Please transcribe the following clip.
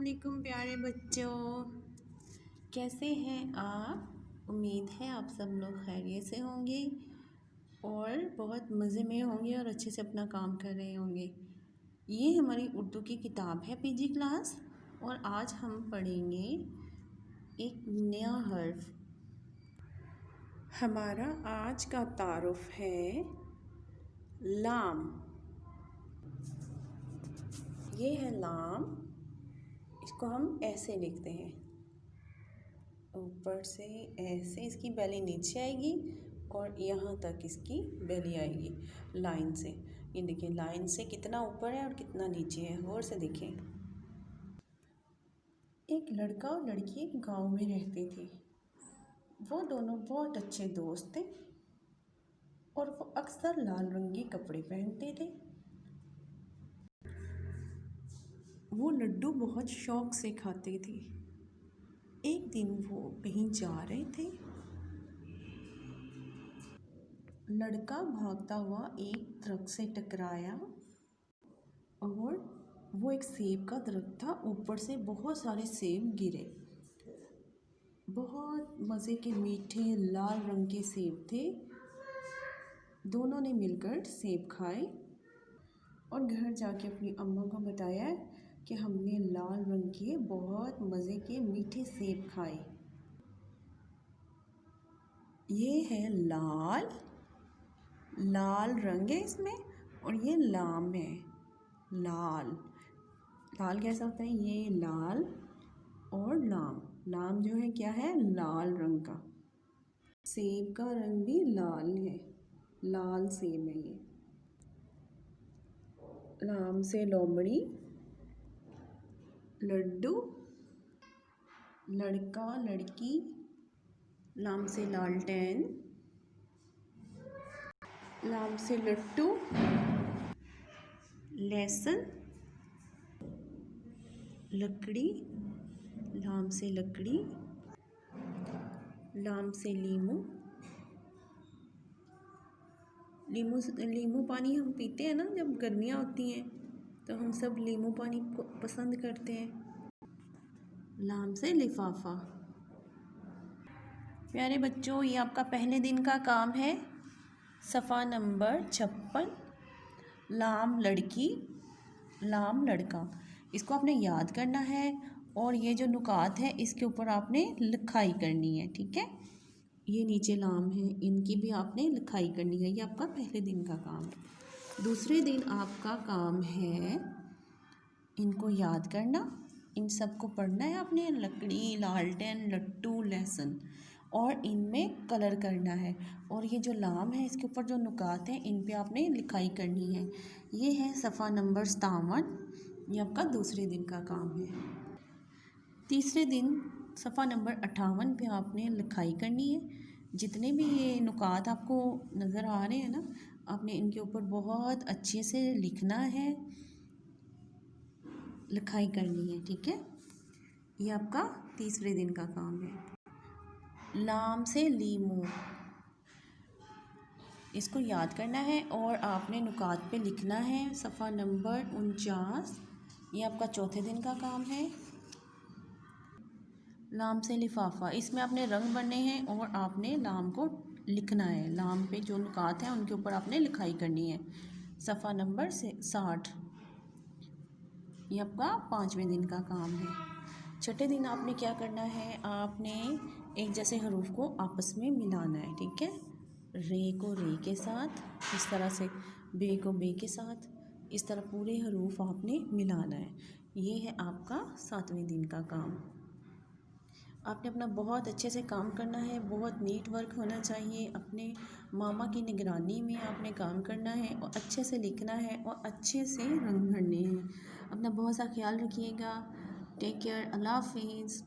वालेकुम प्यारे बच्चों, कैसे हैं आप। उम्मीद है आप सब लोग खैरियत से होंगे और बहुत मज़े में होंगे और अच्छे से अपना काम कर रहे होंगे। ये हमारी उर्दू की किताब है पीजी क्लास और आज हम पढ़ेंगे एक नया हर्फ। हमारा आज का तारुफ है लाम। ये है लाम। इसको हम ऐसे लिखते हैं, ऊपर से ऐसे इसकी बेली नीचे आएगी और यहाँ तक इसकी बेली आएगी लाइन से। ये देखिए लाइन से कितना ऊपर है और कितना नीचे है। और से देखें, एक लड़का और लड़की एक गांव में रहते थे। वो दोनों बहुत अच्छे दोस्त थे और वो अक्सर लाल रंग के कपड़े पहनते थे। वो लड्डू बहुत शौक से खाते थे। एक दिन वो कहीं जा रहे थे। लड़का भागता हुआ एक दरख्त से टकराया और वो एक सेब का दरख्त था, ऊपर से बहुत सारे सेब गिरे। बहुत मज़े के मीठे लाल रंग के सेब थे। दोनों ने मिलकर सेब खाए और घर जाके अपनी अम्मा को बताया कि हमने लाल रंग के बहुत मज़े के मीठे सेब खाए। ये है लाल, लाल रंग है इसमें, और ये लाम है लाल। लाल कैसा होता है, ये लाल और लाम। लाम जो है क्या है, लाल रंग का। सेब का रंग भी लाल है, लाल सेब है ये। लाम से लोमड़ी, लड्डू, लड़का लड़की, लाम से लालटेन, लाम से लट्टू, लहसुन, लकड़ी, लाम से लकड़ी, लाम से लीमू। लीमू पानी हम पीते हैं ना, जब गर्मियाँ होती हैं तो हम सब लीमू पानी पसंद करते हैं। लाम से लिफाफा। प्यारे बच्चों, ये आपका पहले दिन का काम है। सफ़ा नंबर 56। लाम लड़की, लाम लड़का। इसको आपने याद करना है और ये जो नुकात है इसके ऊपर आपने लिखाई करनी है, ठीक है। ये नीचे लाम है, इनकी भी आपने लिखाई करनी है। ये आपका पहले दिन का काम है। दूसरे दिन आपका काम है इनको याद करना। इन सबको पढ़ना है आपने, लकड़ी, लालटेन, लट्टू, लहसुन, और इनमें कलर करना है। और ये जो लाम है इसके ऊपर जो नुकात हैं इन पे आपने लिखाई करनी है। ये है सफ़ा नंबर 57। ये आपका दूसरे दिन का काम है। तीसरे दिन सफ़ा नंबर 58 पे आपने लिखाई करनी है। जितने भी ये नुकात आपको नज़र आ रहे हैं ना, आपने इनके ऊपर बहुत अच्छे से लिखना है, लिखाई करनी है, ठीक है। ये आपका तीसरे दिन का काम है। लाम से लीमू, इसको याद करना है और आपने नुकात पे लिखना है। सफ़ा नंबर 49। ये आपका चौथे दिन का काम है। लाम से लिफाफा, इसमें आपने रंग भरने हैं और आपने लाम को लिखना है। लाम पे जो नुकात हैं उनके ऊपर आपने लिखाई करनी है। सफ़ा नंबर 60। ये आपका पाँचवें दिन का काम है। छठे दिन आपने क्या करना है, आपने एक जैसे हरूफ को आपस में मिलाना है, ठीक है। रे को रे के साथ, इस तरह से बे को बे के साथ, इस तरह पूरे हरूफ आपने मिलाना है। ये है आपका 7वें दिन का काम। आपने अपना बहुत अच्छे से काम करना है, बहुत नीट वर्क होना चाहिए। अपने मामा की निगरानी में आपने काम करना है और अच्छे से लिखना है और अच्छे से रंग भरने हैं। अपना बहुत सा ख्याल रखिएगा। Take care. अल्लाह हाफिज़।